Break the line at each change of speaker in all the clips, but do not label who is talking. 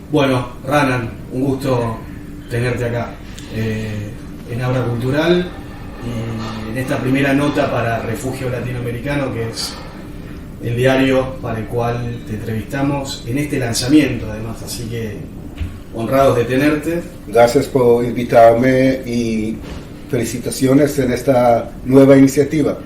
Bueno, Ranan, un gusto tenerte acá en Aura Cultural y en esta primera nota para Refugio Latinoamericano, que es el diario para el cual te entrevistamos en este lanzamiento, además, así que honrados de tenerte.
Gracias por invitarme y felicitaciones en esta nueva iniciativa.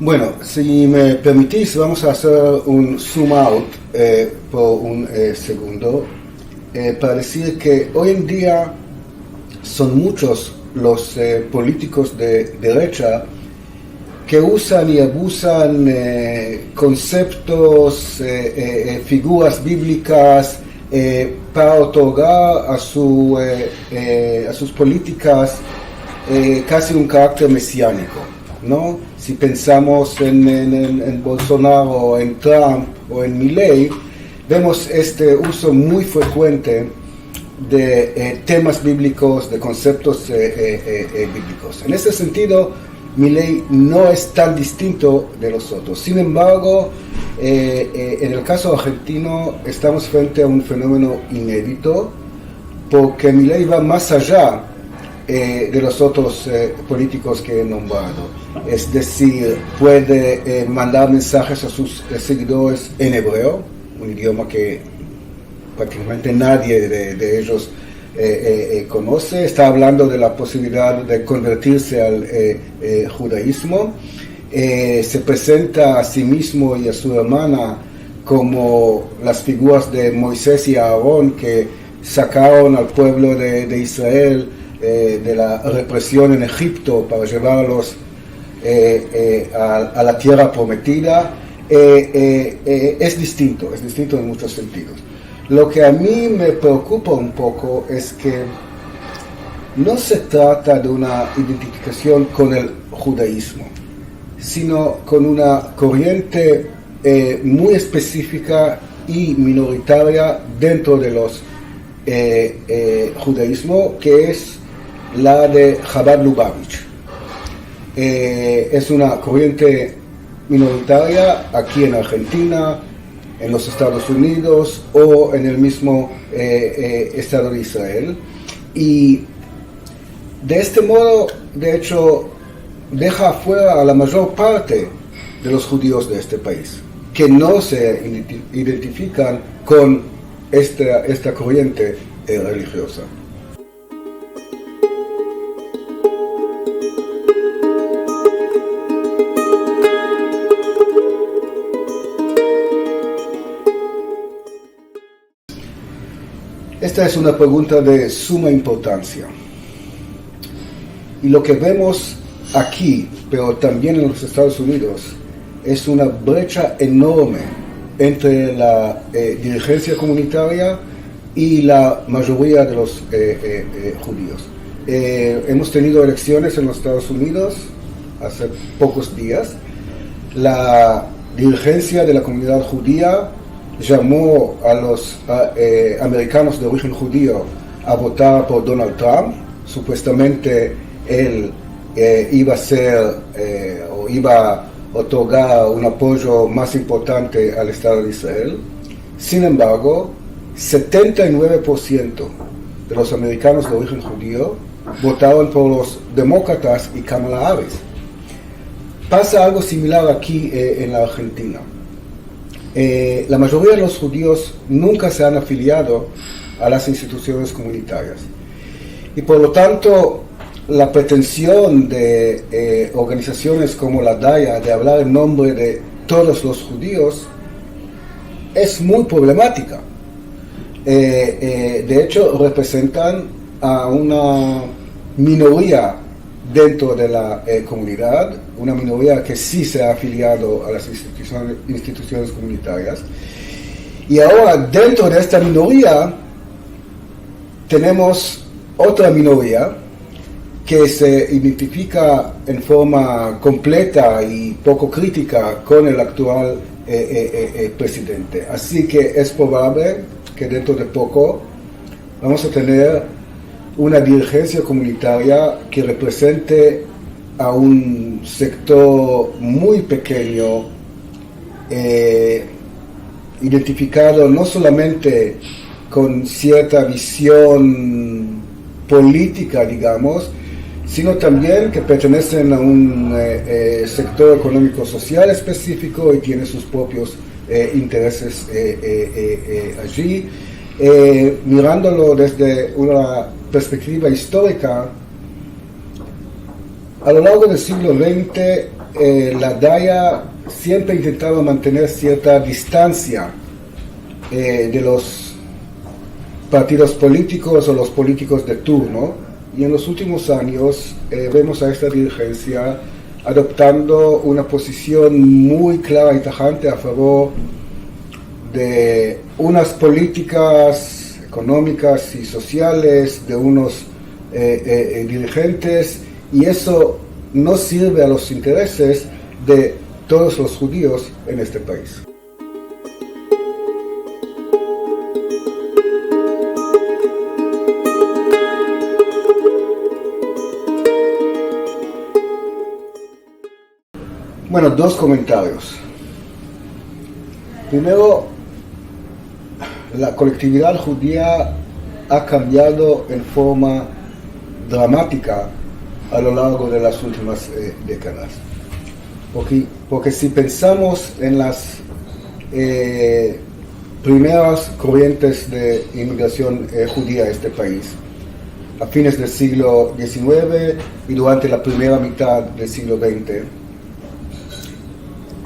Bueno, si me permitís, vamos a hacer un zoom out por un segundo para decir que hoy en día son muchos los políticos de derecha que usan y abusan conceptos, figuras bíblicas para otorgar a sus políticas casi un carácter mesiánico, ¿no? Si pensamos en Bolsonaro, en Trump o en Milei, vemos este uso muy frecuente de temas bíblicos, de conceptos bíblicos. En ese sentido, Milei no es tan distinto de los otros. Sin embargo, en el caso argentino estamos frente a un fenómeno inédito, porque Milei va más allá de los otros políticos que he nombrado. Es decir, puede mandar mensajes a sus seguidores en hebreo, un idioma que prácticamente nadie de ellos conoce. Está hablando de la posibilidad de convertirse al judaísmo. Se presenta a sí mismo y a su hermana como las figuras de Moisés y Aarón que sacaron al pueblo de Israel de la represión en Egipto para llevarlos a la tierra prometida. Es distinto en muchos sentidos. Lo que a mí me preocupa un poco es que no se trata de una identificación con el judaísmo, sino con una corriente muy específica y minoritaria dentro de los judaísmo, que es la de Chabad Lubavitch. Es una corriente minoritaria aquí en Argentina, en los Estados Unidos o en el mismo Estado de Israel. Y de este modo, de hecho, deja afuera a la mayor parte de los judíos de este país, que no se identifican con esta corriente religiosa. Esta es una pregunta de suma importancia. Y lo que vemos aquí, pero también en los Estados Unidos, es una brecha enorme entre la dirigencia comunitaria y la mayoría de los judíos. Hemos tenido elecciones en los Estados Unidos hace pocos días. La dirigencia de la comunidad judía llamó a los americanos de origen judío a votar por Donald Trump. Supuestamente él iba a otorgar un apoyo más importante al Estado de Israel. Sin embargo, 79% de los americanos de origen judío votaron por los demócratas y Kamala Harris. Pasa algo similar aquí en la Argentina. La mayoría de los judíos nunca se han afiliado a las instituciones comunitarias. Y por lo tanto, la pretensión de organizaciones como la DAIA de hablar en nombre de todos los judíos es muy problemática. De hecho, representan a una minoría dentro de la comunidad, una minoría que sí se ha afiliado a las instituciones comunitarias. Y ahora dentro de esta minoría tenemos otra minoría que se identifica en forma completa y poco crítica con el actual presidente. Así que es probable que dentro de poco vamos a tener una dirigencia comunitaria que represente a un sector muy pequeño, identificado no solamente con cierta visión política, digamos, sino también que pertenecen a un sector económico-social específico y tiene sus propios intereses allí. Mirándolo desde una perspectiva histórica, a lo largo del siglo XX, la DAIA siempre intentaba mantener cierta distancia de los partidos políticos o los políticos de turno, y en los últimos años vemos a esta dirigencia adoptando una posición muy clara y tajante a favor de unas políticas económicas y sociales, de unos dirigentes, y eso no sirve a los intereses de todos los judíos en este país. Bueno, dos comentarios. Primero, la colectividad judía ha cambiado en forma dramática a lo largo de las últimas décadas. Porque si pensamos en las primeras corrientes de inmigración judía a este país, a fines del siglo XIX y durante la primera mitad del siglo XX,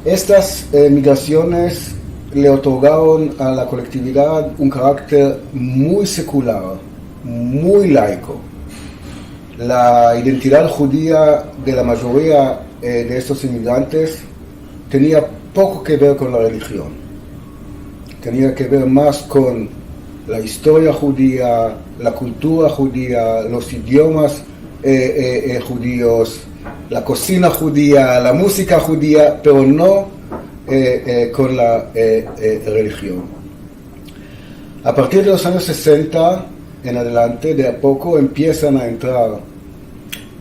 estas migraciones le otorgaron a la colectividad un carácter muy secular, muy laico. La identidad judía de la mayoría de estos inmigrantes tenía poco que ver con la religión. Tenía que ver más con la historia judía, la cultura judía, los idiomas judíos, la cocina judía, la música judía, pero no con la religión. A partir de los años 60 en adelante, de a poco empiezan a entrar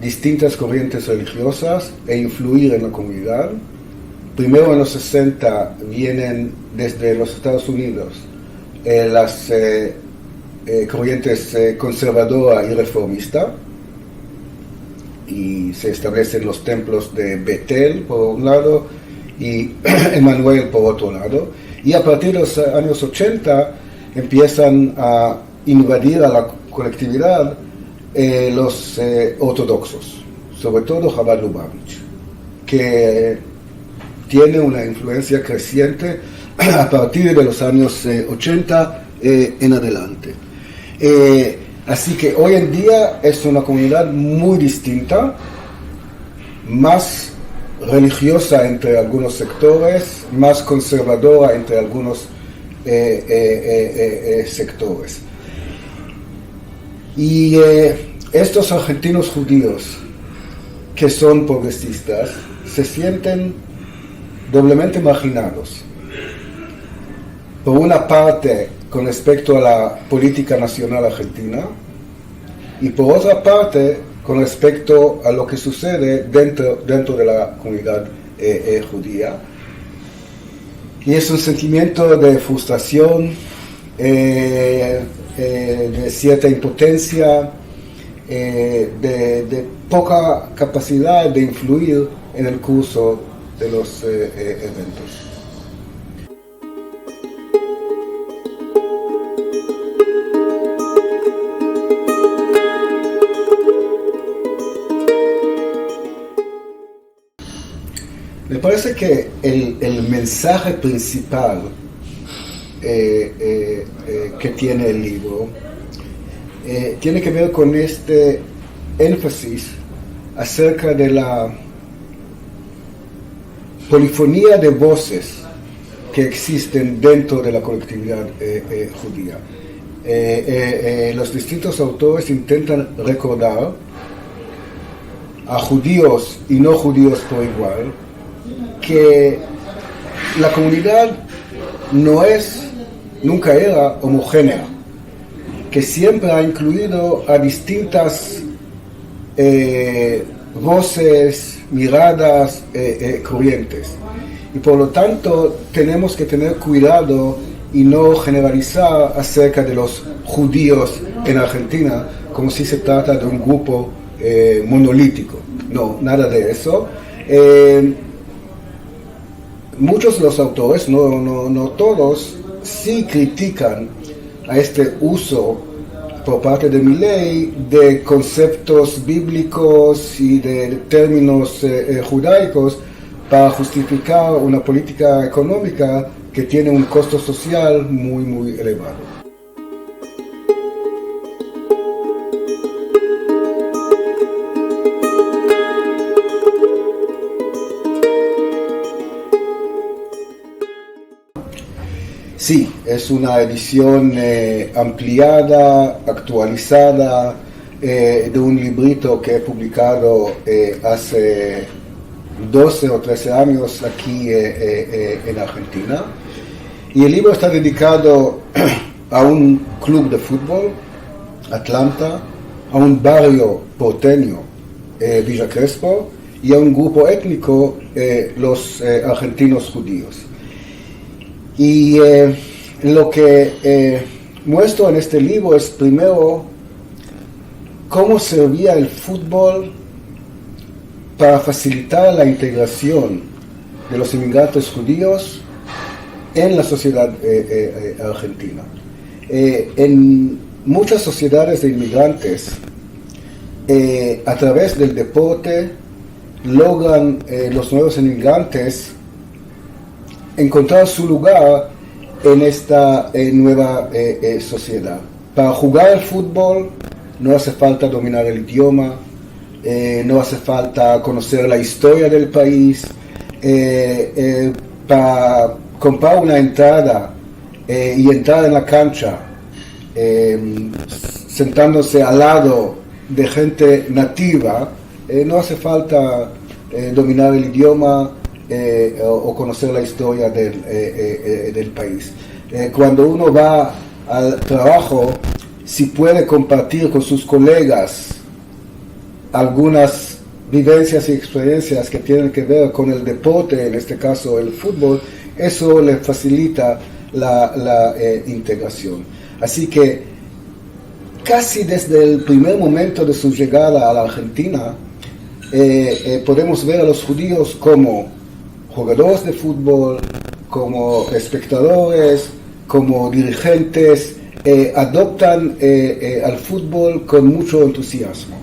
distintas corrientes religiosas e influir en la comunidad. Primero en los 60 vienen desde los Estados Unidos las corrientes conservadora y reformista, y se establecen los templos de Betel por un lado y Emmanuel por otro lado, y a partir de los años 80 empiezan a invadir a la colectividad los ortodoxos, sobre todo Chabad Lubavitch, que tiene una influencia creciente a partir de los años 80 en adelante. Así que hoy en día es una comunidad muy distinta, más religiosa entre algunos sectores, más conservadora entre algunos sectores. Y estos argentinos judíos que son progresistas se sienten doblemente marginados. Por una parte, con respecto a la política nacional argentina, y por otra parte, con respecto a lo que sucede dentro de la comunidad judía. Y es un sentimiento de frustración, de cierta impotencia, de poca capacidad de influir en el curso de los eventos. Me parece que el mensaje principal que tiene el libro tiene que ver con este énfasis acerca de la polifonía de voces que existen dentro de la colectividad judía. Los distintos autores intentan recordar a judíos y no judíos por igual que la comunidad nunca era homogénea, que siempre ha incluido a distintas voces, miradas, corrientes. Y por lo tanto tenemos que tener cuidado y no generalizar acerca de los judíos en Argentina como si se trata de un grupo monolítico. No, nada de eso. Muchos de los autores, no todos, sí critican a este uso por parte de Milei de conceptos bíblicos y de términos judaicos para justificar una política económica que tiene un costo social muy, muy elevado. Sí, es una edición ampliada, actualizada, de un librito que he publicado hace 12 o 13 años aquí en Argentina. Y el libro está dedicado a un club de fútbol, Atlanta, a un barrio porteño, Villa Crespo, y a un grupo étnico, los argentinos judíos. Y lo que muestro en este libro es primero cómo servía el fútbol para facilitar la integración de los inmigrantes judíos en la sociedad argentina. En muchas sociedades de inmigrantes, a través del deporte, logran los nuevos inmigrantes encontrar su lugar en esta nueva sociedad. Para jugar al fútbol no hace falta dominar el idioma, no hace falta conocer la historia del país. Para comprar una entrada y entrar en la cancha sentándose al lado de gente nativa, no hace falta dominar el idioma o conocer la historia del país. Cuando uno va al trabajo, si puede compartir con sus colegas algunas vivencias y experiencias que tienen que ver con el deporte, en este caso el fútbol, eso le facilita la integración. Así que casi desde el primer momento de su llegada a la Argentina, podemos ver a los judíos como jugadores de fútbol, como espectadores, como dirigentes, adoptan al fútbol con mucho entusiasmo.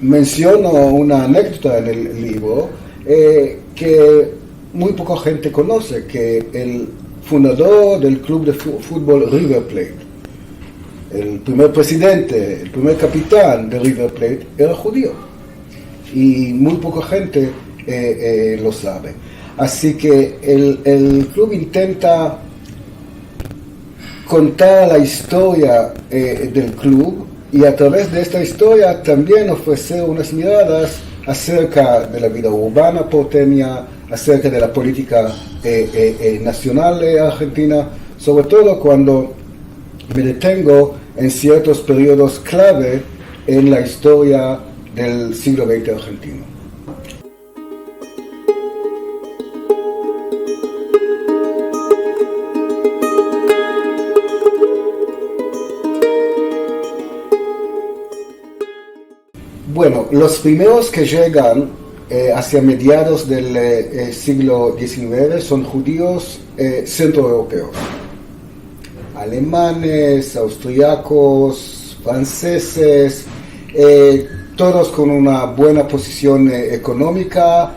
Menciono una anécdota en el libro que muy poca gente conoce, que el fundador del club de fútbol River Plate, el primer presidente, el primer capitán de River Plate, era judío. Y muy poca gente lo sabe. Así que el club intenta contar la historia del club y a través de esta historia también ofrecer unas miradas acerca de la vida urbana porteña, acerca de la política nacional argentina, sobre todo cuando me detengo en ciertos periodos clave en la historia del siglo XX argentino. Bueno, los primeros que llegan hacia mediados del siglo XIX son judíos centroeuropeos, alemanes, austriacos, franceses, todos con una buena posición económica,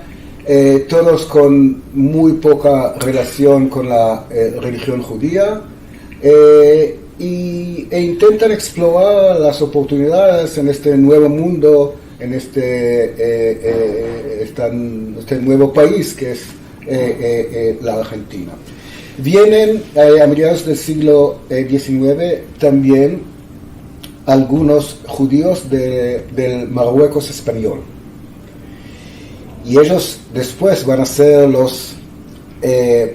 todos con muy poca relación con la religión judía, e intentan explorar las oportunidades en este nuevo mundo, en este nuevo país que es la Argentina. Vienen a mediados del siglo XIX también algunos judíos del Marruecos español. Y ellos después van a ser los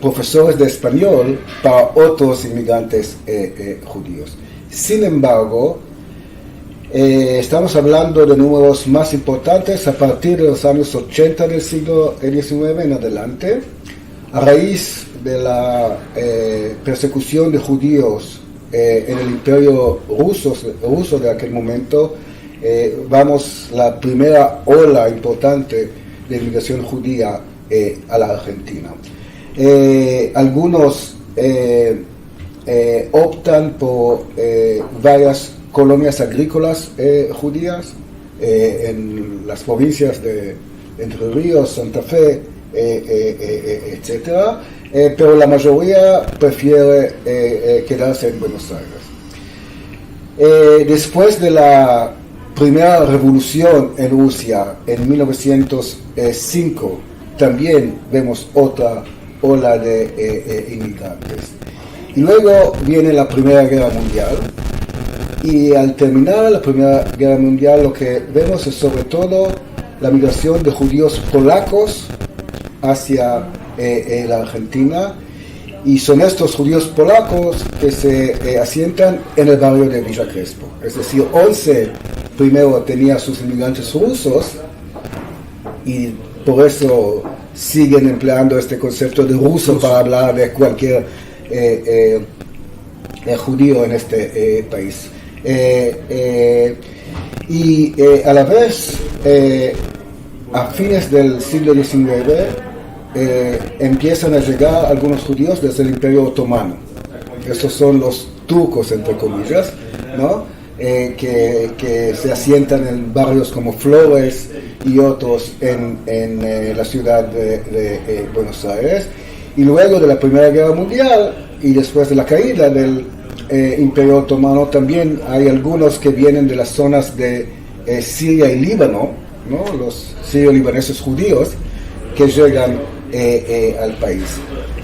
profesores de español para otros inmigrantes judíos. Sin embargo, estamos hablando de números más importantes a partir de los años 80 del siglo XIX en adelante, a raíz de la persecución de judíos en el imperio ruso de aquel momento. Vamos la primera ola importante de inmigración judía a la Argentina. Algunos optan por varias colonias agrícolas judías en las provincias de Entre Ríos, Santa Fe, etcétera, pero la mayoría prefiere quedarse en Buenos Aires. Después de la primera revolución en Rusia en 1905 también vemos otra ola de inmigrantes. Y luego viene la Primera Guerra Mundial, y al terminar la Primera Guerra Mundial lo que vemos es sobre todo la migración de judíos polacos hacia la Argentina, y son estos judíos polacos que se asientan en el barrio de Villa Crespo. Es decir, 11 primero tenía sus inmigrantes rusos, y por eso siguen empleando este concepto de ruso para hablar de cualquier judío en este país. Y a la vez, a fines del siglo XIX, empiezan a llegar algunos judíos desde el Imperio Otomano. Esos son los turcos, entre comillas, ¿no? Que se asientan en barrios como Flores y otros en la ciudad de Buenos Aires. Y luego de la Primera Guerra Mundial y después de la caída del Imperio Otomano, también hay algunos que vienen de las zonas de Siria y Líbano, ¿no? Los sirio-libaneses judíos que llegan al país.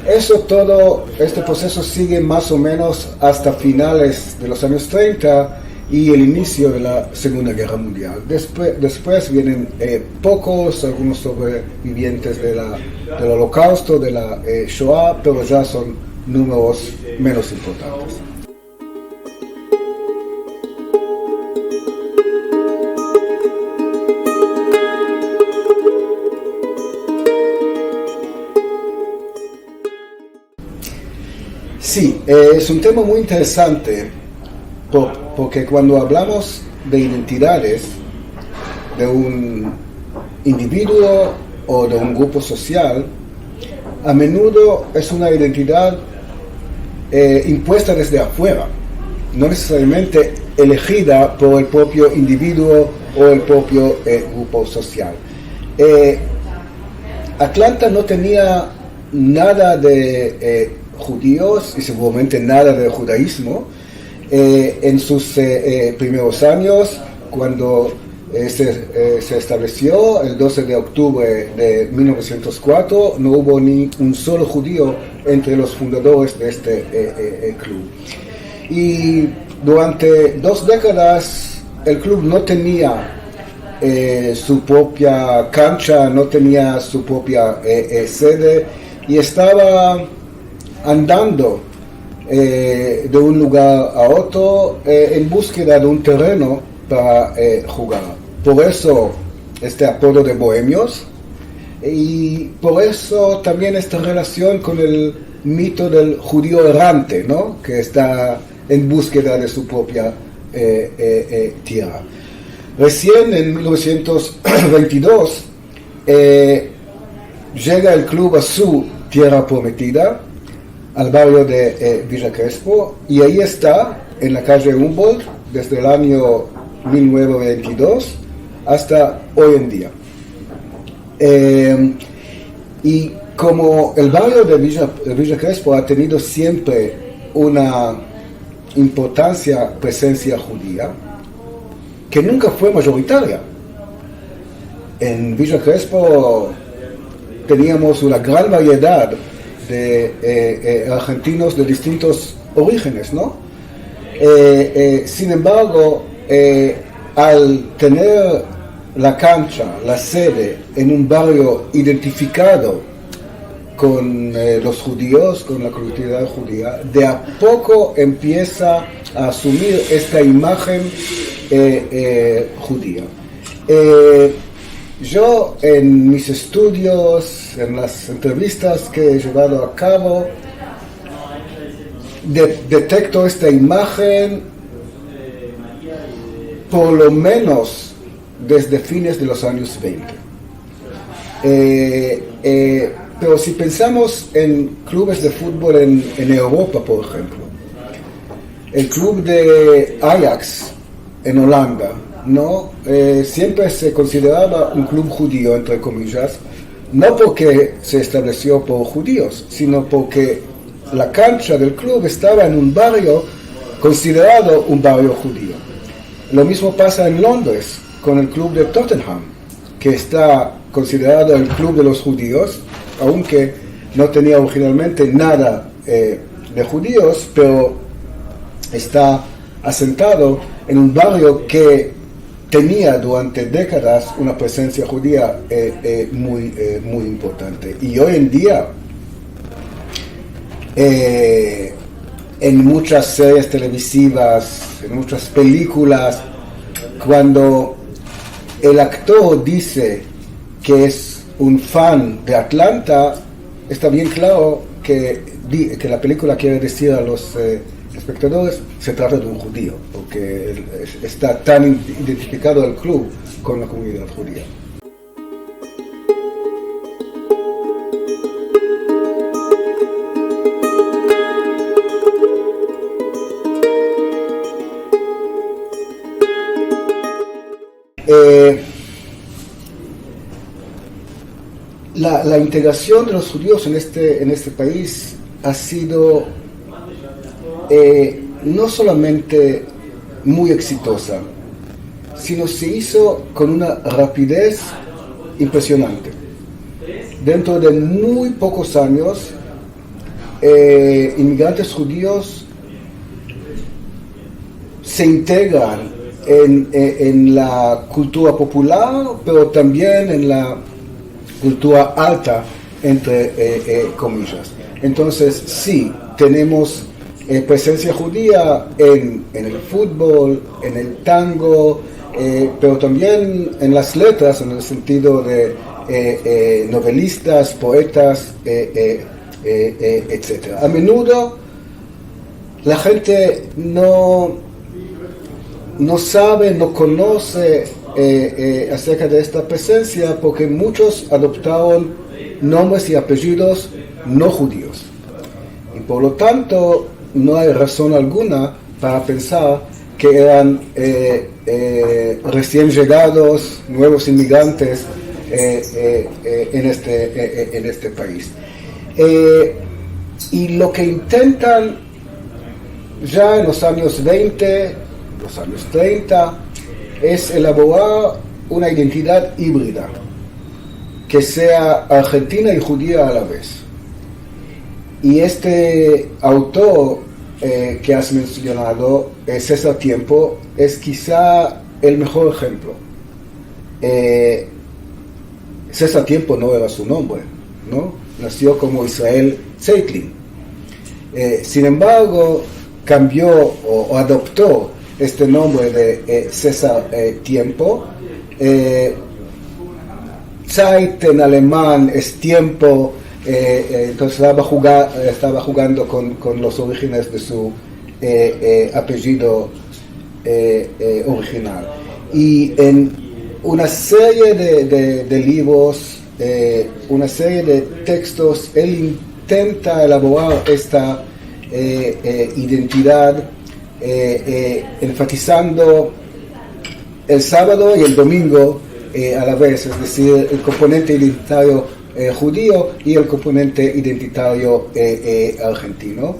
Este proceso sigue más o menos hasta finales de los años 30 y el inicio de la Segunda Guerra Mundial. Después vienen algunos sobrevivientes del Holocausto, de la Shoah, pero ya son números menos importantes. Sí, es un tema muy interesante porque cuando hablamos de identidades de un individuo o de un grupo social, a menudo es una identidad impuesta desde afuera, no necesariamente elegida por el propio individuo o el propio grupo social. Atlanta no tenía nada de judíos y seguramente nada de judaísmo en sus primeros años. Cuando se estableció el 12 de octubre de 1904, no hubo ni un solo judío entre los fundadores de este club. Y durante 2 décadas el club no tenía su propia cancha, no tenía su propia sede, y estaba andando de un lugar a otro en búsqueda de un terreno para jugar. Por eso este apodo de bohemios, y por eso también esta relación con el mito del judío errante, ¿no? Que está en búsqueda de su propia tierra. Recién en 1922 llega el club a su tierra prometida, al barrio de Villa Crespo, y ahí está, en la calle Humboldt, desde el año 1922 hasta hoy en día. Y como el barrio de Villa Crespo ha tenido siempre una presencia judía, que nunca fue mayoritaria. En Villa Crespo teníamos una gran variedad de argentinos de distintos orígenes, ¿no? Sin embargo, al tener la cancha, la sede, en un barrio identificado con los judíos, con la colectividad judía, de a poco empieza a asumir esta imagen judía. Yo en mis estudios, en las entrevistas que he llevado a cabo, detecto esta imagen por lo menos desde fines de los años 20. Pero si pensamos en clubes de fútbol en Europa, por ejemplo, el club de Ajax en Holanda, ¿no? Siempre se consideraba un club judío, entre comillas, no porque se estableció por judíos, sino porque la cancha del club estaba en un barrio considerado un barrio judío. Lo mismo pasa en Londres con el club de Tottenham, que está considerado el club de los judíos, aunque no tenía originalmente nada de judíos, pero está asentado en un barrio que tenía durante décadas una presencia judía muy importante. Y hoy en día, en muchas series televisivas, en muchas películas, cuando el actor dice que es un fan de Atlanta, está bien claro que la película quiere decir a los espectadores, se trata de un judío, porque está tan identificado el club con la comunidad judía. La integración de los judíos en este país ha sido no solamente muy exitosa, sino se hizo con una rapidez impresionante. Dentro de muy pocos años, inmigrantes judíos se integran en la cultura popular, pero también en la cultura alta, entre comillas. Entonces, sí, tenemos presencia judía en el fútbol, en el tango, pero también en las letras, en el sentido de novelistas, poetas, etc. A menudo la gente no sabe, no conoce acerca de esta presencia porque muchos adoptaron nombres y apellidos no judíos. Y por lo tanto, no hay razón alguna para pensar que eran recién llegados, nuevos inmigrantes en este país. Y lo que intentan ya en los años 20, los años 30, es elaborar una identidad híbrida que sea argentina y judía a la vez. Y este autor que has mencionado, César Tiempo, es quizá el mejor ejemplo. César Tiempo no era su nombre, ¿no? Nació como Israel Zeitlin. Sin embargo, cambió o adoptó este nombre de César Tiempo. Zeit en alemán es tiempo. Entonces estaba jugando con los orígenes de su apellido original. Y en una serie de libros, una serie de textos, él intenta elaborar esta identidad, enfatizando el sábado y el domingo a la vez, es decir, el componente identitario judío y el componente identitario argentino.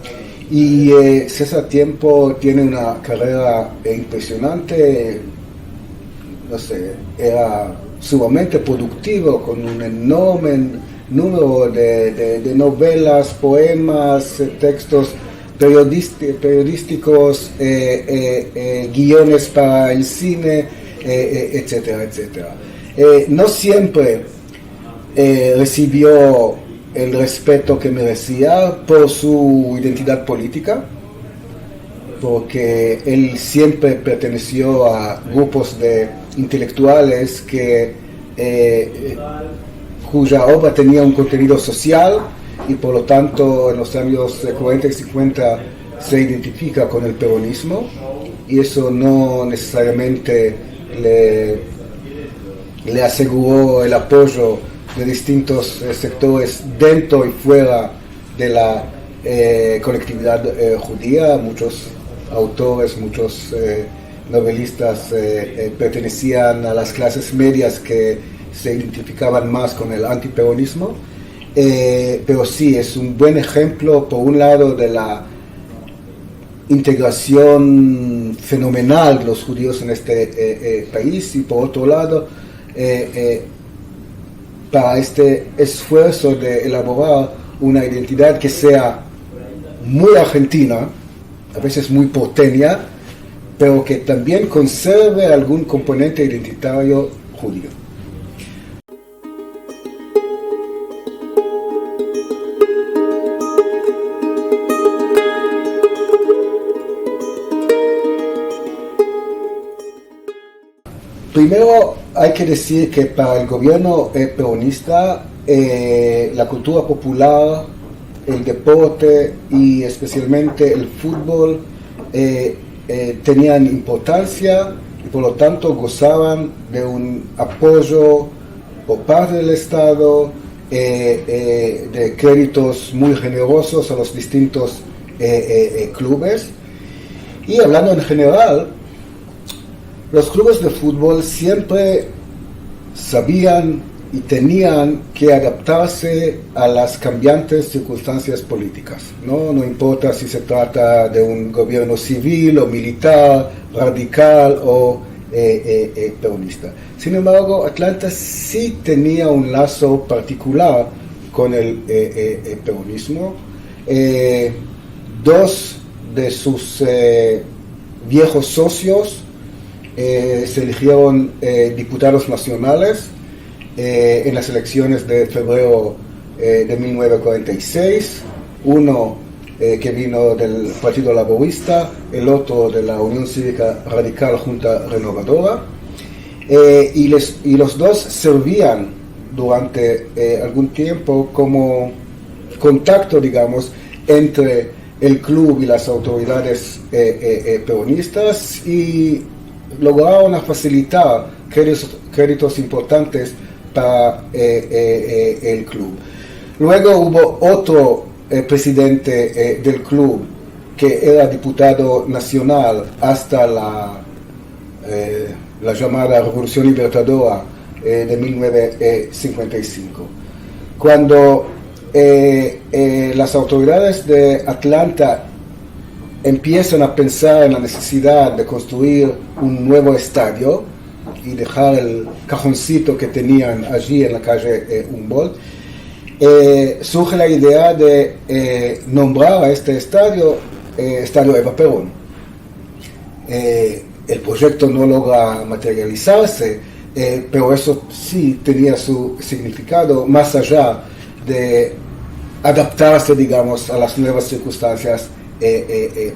Y César Tiempo tiene una carrera impresionante, no sé, era sumamente productivo, con un enorme número de novelas, poemas, textos periodísticos, guiones para el cine, etcétera, etcétera. No siempre recibió el respeto que merecía por su identidad política, porque él siempre perteneció a grupos de intelectuales cuya obra tenía un contenido social y por lo tanto en los años 40 y 50 se identifica con el peronismo, y eso no necesariamente le aseguró el apoyo de distintos sectores dentro y fuera de la colectividad judía. Muchos autores, muchos novelistas pertenecían a las clases medias que se identificaban más con el antiperonismo, pero sí, es un buen ejemplo, por un lado, de la integración fenomenal de los judíos en este país, y por otro lado, para este esfuerzo de elaborar una identidad que sea muy argentina, a veces muy porteña, pero que también conserve algún componente identitario judío. Primero hay que decir que para el gobierno peronista la cultura popular, el deporte y especialmente el fútbol tenían importancia y por lo tanto gozaban de un apoyo por parte del Estado, de créditos muy generosos a los distintos clubes. Y hablando en general, los clubes de fútbol siempre sabían y tenían que adaptarse a las cambiantes circunstancias políticas, ¿no? No importa si se trata de un gobierno civil o militar, radical o peronista. Sin embargo, Atlanta sí tenía un lazo particular con el peronismo. Dos de sus viejos socios se eligieron diputados nacionales en las elecciones de febrero de 1946, uno que vino del Partido Laborista, el otro de la Unión Cívica Radical Junta Renovadora, y los dos servían durante algún tiempo como contacto, digamos, entre el club y las autoridades peronistas, y lograron facilitar créditos importantes para el club. Luego hubo otro presidente del club que era diputado nacional hasta la llamada Revolución Libertadora de 1955. Cuando las autoridades de Atlanta empiezan a pensar en la necesidad de construir un nuevo estadio y dejar el cajoncito que tenían allí en la calle Humboldt, surge la idea de nombrar a este estadio Estadio Eva Perón. El proyecto no logra materializarse, pero eso sí tenía su significado más allá de adaptarse, digamos, a las nuevas circunstancias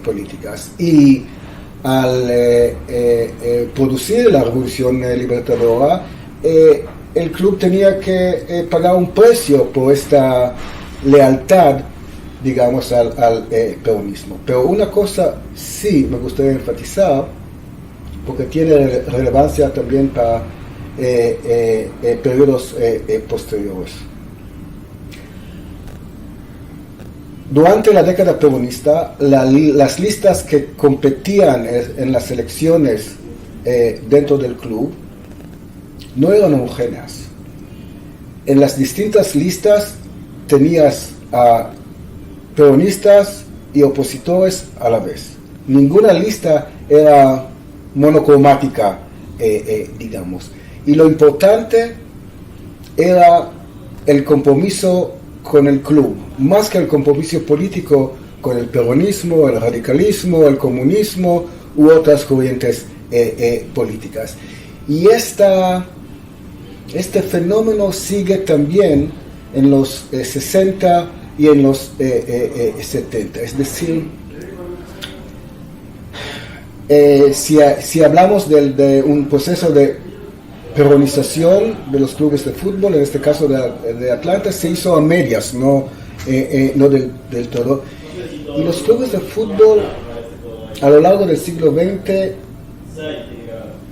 políticas. Y al producir la Revolución Libertadora, el club tenía que pagar un precio por esta lealtad, digamos, al peronismo. Pero una cosa sí me gustaría enfatizar, porque tiene relevancia también para periodos posteriores. Durante la década peronista, las listas que competían en las elecciones dentro del club no eran homogéneas. En las distintas listas tenías a peronistas y opositores a la vez. Ninguna lista era monocromática, digamos. Y lo importante era el compromiso con el club, más que el compromiso político con el peronismo, el radicalismo, el comunismo u otras corrientes políticas. Y este fenómeno sigue también en los 60 y en los 70. Es decir, si hablamos de un proceso de peronización de los clubes de fútbol, en este caso de Atlanta, se hizo a medias, no del todo. Y los clubes de fútbol a lo largo del siglo XX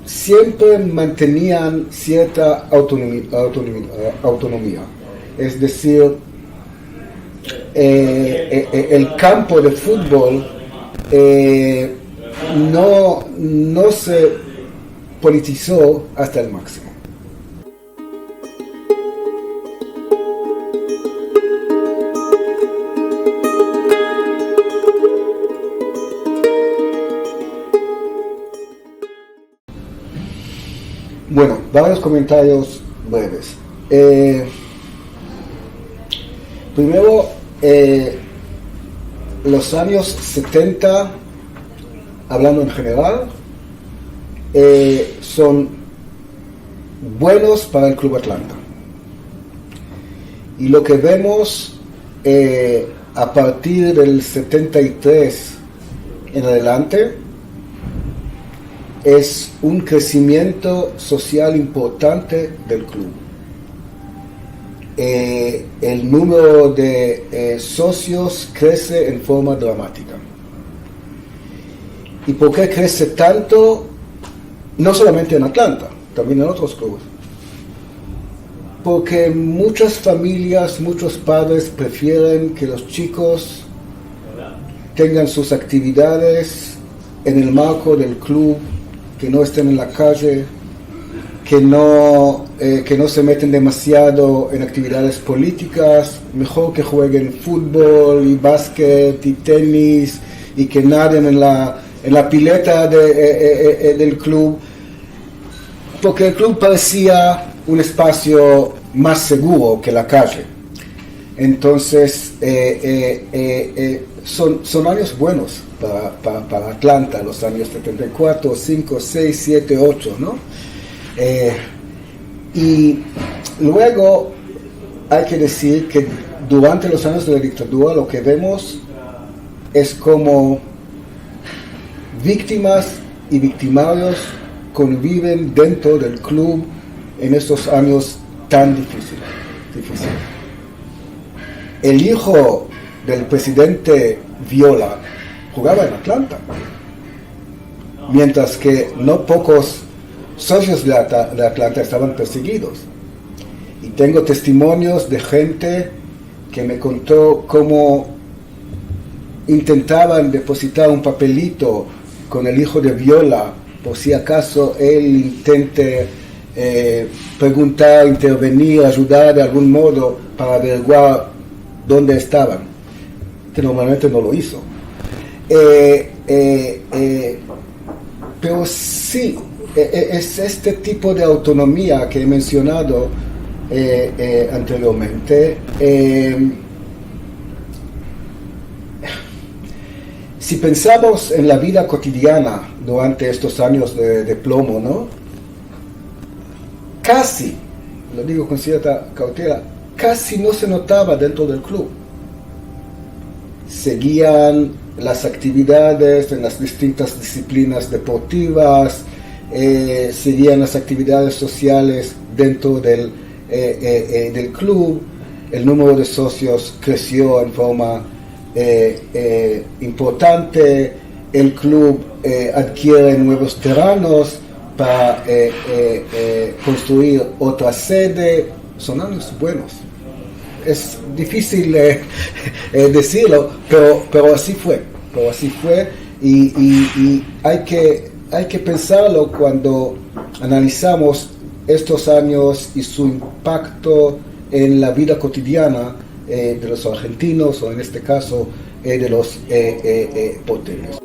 siempre mantenían cierta autonomía. Es decir, el campo de fútbol no se politizó hasta el máximo. Bueno, varios comentarios breves. Primero, los años 70, hablando en general, son buenos para el Club Atlanta. Y lo que vemos a partir del 73 en adelante es un crecimiento social importante del club. El número de socios crece en forma dramática. ¿Y por qué crece tanto? No solamente en Atlanta, también en otros clubes. Porque muchas familias, muchos padres prefieren que los chicos tengan sus actividades en el marco del club, que no estén en la calle, que no se meten demasiado en actividades políticas, mejor que jueguen fútbol y básquet y tenis y que naden en la pileta del club, porque el club parecía un espacio más seguro que la calle. Entonces, son años buenos para Atlanta, los años 74, 5, 6, 7, 8, ¿no? Y luego hay que decir que durante los años de la dictadura lo que vemos es como víctimas y victimarios conviven dentro del club en estos años tan difíciles. El hijo del presidente Viola jugaba en Atlanta, mientras que no pocos socios de Atlanta estaban perseguidos. Y tengo testimonios de gente que me contó cómo intentaban depositar un papelito con el hijo de Viola por si acaso él intente preguntar, intervenir, ayudar de algún modo para averiguar dónde estaban, que normalmente no lo hizo. Pero sí, es este tipo de autonomía que he mencionado anteriormente. Si pensamos en la vida cotidiana durante estos años de plomo, ¿no? Casi, lo digo con cierta cautela, casi no se notaba dentro del club. Seguían las actividades en las distintas disciplinas deportivas, seguían las actividades sociales dentro del club. El número de socios creció en forma importante. El club adquiere nuevos terrenos para construir otra sede. Son años buenos. Es difícil decirlo, pero así fue. Y hay que pensarlo cuando analizamos estos años y su impacto en la vida cotidiana de los argentinos, o en este caso de los porteños.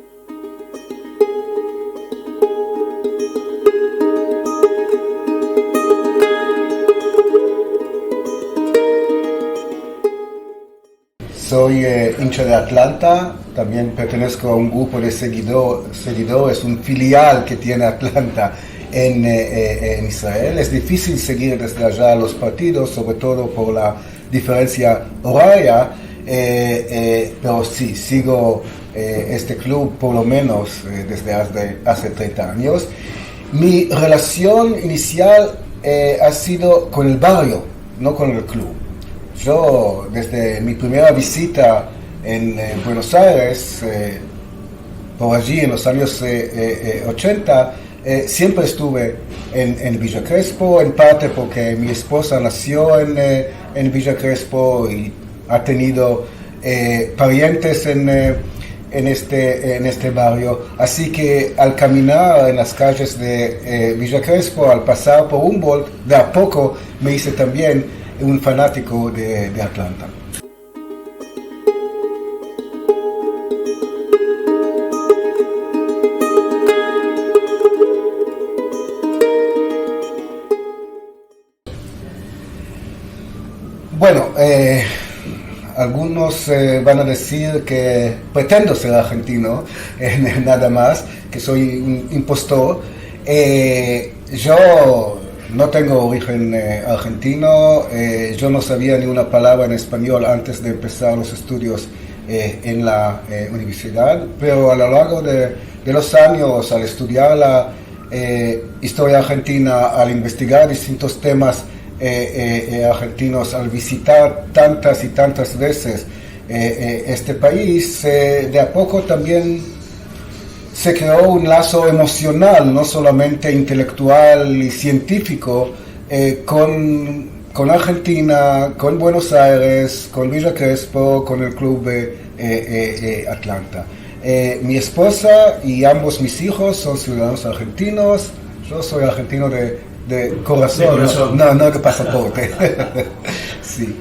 soy hincha de Atlanta, también pertenezco a un grupo de seguidores, un filial que tiene Atlanta en Israel. Es difícil seguir desde allá los partidos, sobre todo por la diferencia horaria, pero sí, sigo este club por lo menos desde hace 30 años. Mi relación inicial ha sido con el barrio, no con el club. Yo, desde mi primera visita en Buenos Aires, por allí en los años 80, siempre estuve en Villa Crespo, en parte porque mi esposa nació en Villa Crespo y ha tenido parientes en este barrio. Así que al caminar en las calles de Villa Crespo, al pasar por Humboldt, de a poco me hice también un fanático de Atlanta. Bueno, algunos van a decir que pretendo ser argentino, nada más, que soy un impostor. Yo no tengo origen argentino, yo no sabía ni una palabra en español antes de empezar los estudios en la universidad, pero a lo largo de los años, al estudiar la historia argentina, al investigar distintos temas argentinos, al visitar tantas y tantas veces este país, de a poco también se creó un lazo emocional, no solamente intelectual y científico, con Argentina, con Buenos Aires, con Villa Crespo, con el club Atlanta. Mi esposa y ambos mis hijos son ciudadanos argentinos. Yo soy argentino de corazón, no de pasaporte. Sí.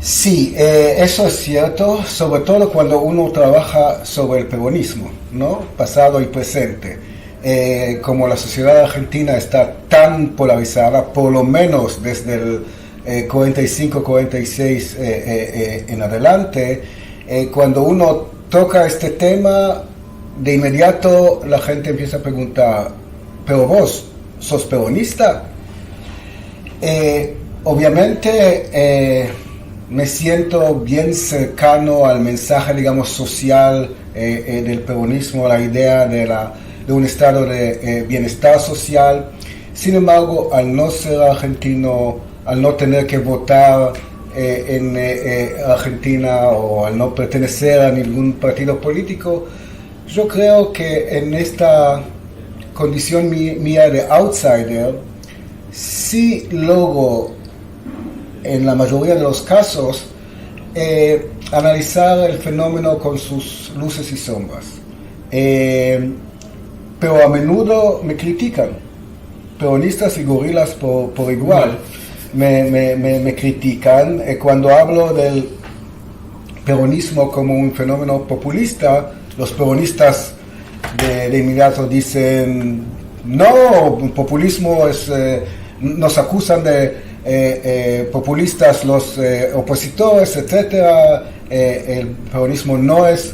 Sí, eso es cierto, sobre todo cuando uno trabaja sobre el peronismo, ¿no? Pasado y presente. Como la sociedad argentina está tan polarizada, por lo menos desde el 45-46 en adelante, cuando uno toca este tema, de inmediato la gente empieza a preguntar, ¿pero vos sos peronista? Obviamente me siento bien cercano al mensaje, digamos, social del peronismo, la idea de un estado de bienestar social. Sin embargo, al no ser argentino, al no tener que votar en Argentina o al no pertenecer a ningún partido político, yo creo que en esta condición mía de outsider, sí logro, en la mayoría de los casos, analizar el fenómeno con sus luces y sombras. Pero a menudo me critican, peronistas y gorilas por igual, me critican cuando hablo del peronismo como un fenómeno populista. Los peronistas de inmediato dicen, no, populismo es, nos acusan de populistas los opositores, etc. El peronismo no es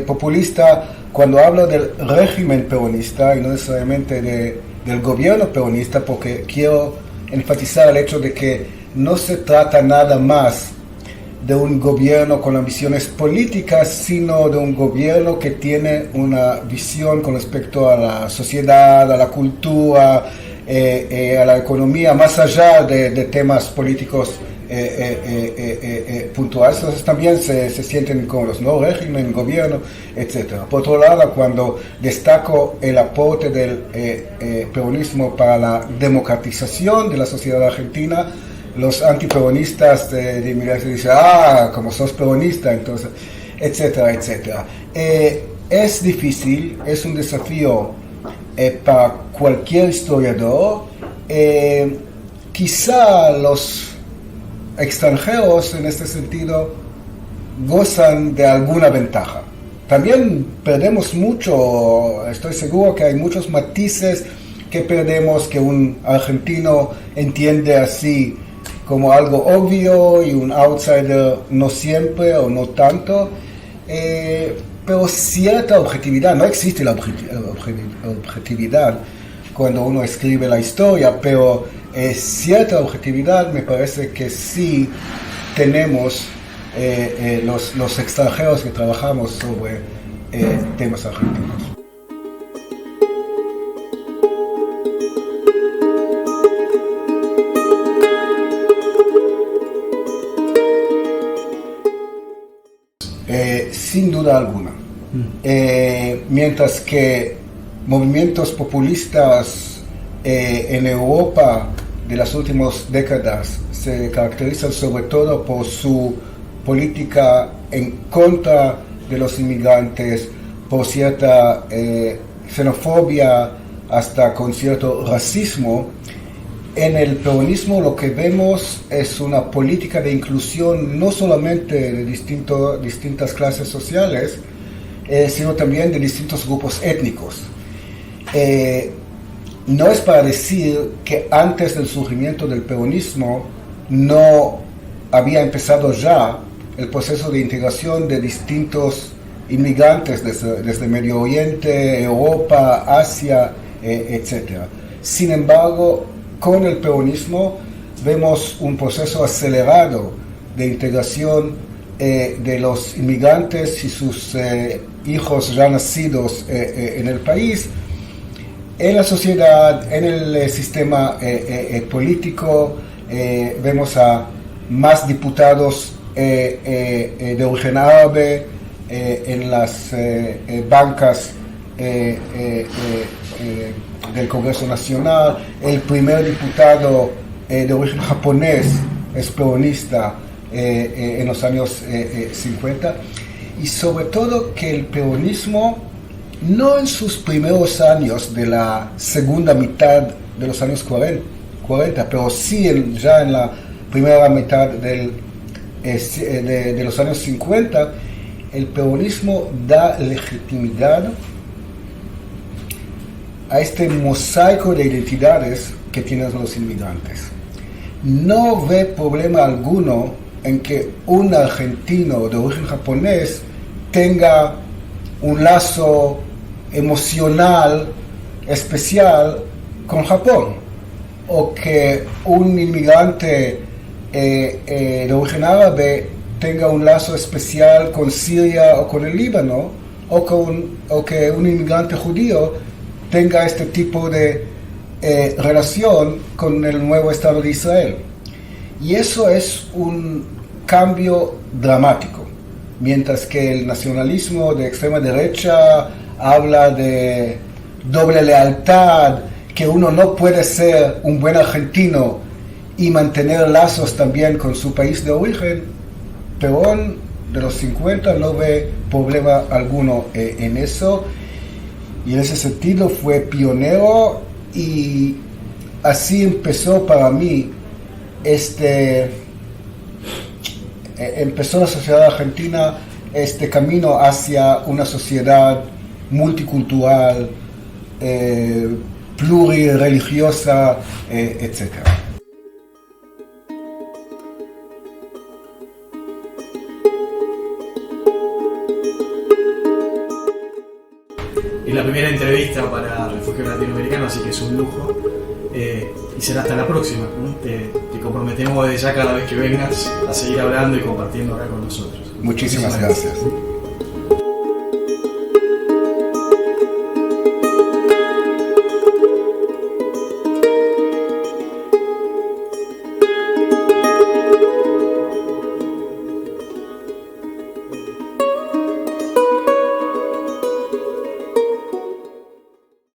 populista. Cuando hablo del régimen peronista y no necesariamente del gobierno peronista, porque quiero enfatizar el hecho de que no se trata nada más de un gobierno con ambiciones políticas, sino de un gobierno que tiene una visión con respecto a la sociedad, a la cultura, a la economía, más allá de temas políticos puntuales. Entonces también se sienten incómodos, ¿no? Régimen, gobierno, etc. Por otro lado, cuando destaco el aporte del peronismo para la democratización de la sociedad argentina, los antiperonistas de inmediato dicen, como sos peronista, entonces, etcétera, etcétera. Es difícil, es un desafío para cualquier historiador. Quizá los extranjeros en este sentido gozan de alguna ventaja, también perdemos mucho, estoy seguro que hay muchos matices que perdemos, que un argentino entiende así como algo obvio y un outsider no siempre o no tanto, pero cierta objetividad, no existe la objetividad cuando uno escribe la historia, pero cierta objetividad me parece que sí tenemos los extranjeros que trabajamos sobre temas argentinos. Sin duda alguna. Mientras que movimientos populistas en Europa de las últimas décadas se caracterizan sobre todo por su política en contra de los inmigrantes, por cierta xenofobia, hasta con cierto racismo, en el peronismo lo que vemos es una política de inclusión no solamente de distintas clases sociales, sino también de distintos grupos étnicos. No es para decir que antes del surgimiento del peronismo no había empezado ya el proceso de integración de distintos inmigrantes desde Medio Oriente, Europa, Asia, etc. Sin embargo, con el peronismo vemos un proceso acelerado de integración de los inmigrantes y sus hijos ya nacidos en el país, en la sociedad, en el sistema político. Vemos a más diputados de origen árabe en las bancas del Congreso Nacional. El primer diputado de origen japonés es peronista en los años 50, y sobre todo que el peronismo, no en sus primeros años de la segunda mitad de los años 40, pero sí ya en la primera mitad de los años 50, el peronismo da legitimidad a este mosaico de identidades que tienen los inmigrantes. No ve problema alguno en que un argentino de origen japonés tenga un lazo emocional especial con Japón, o que un inmigrante de origen árabe tenga un lazo especial con Siria o con el Líbano, o que un inmigrante judío tenga este tipo de relación con el nuevo Estado de Israel. Y eso es un cambio dramático. Mientras que el nacionalismo de extrema derecha habla de doble lealtad, que uno no puede ser un buen argentino y mantener lazos también con su país de origen, Perón de los 50 no ve problema alguno en eso, y en ese sentido fue pionero, y así empezó para mí empezó la sociedad argentina este camino hacia una sociedad multicultural, plurireligiosa, etc.
Es la primera entrevista para Refugio Latinoamericano, así que es un lujo. Y será hasta la próxima. Te comprometemos desde ya, cada vez que vengas, a seguir hablando y compartiendo acá con nosotros.
Muchísimas gracias.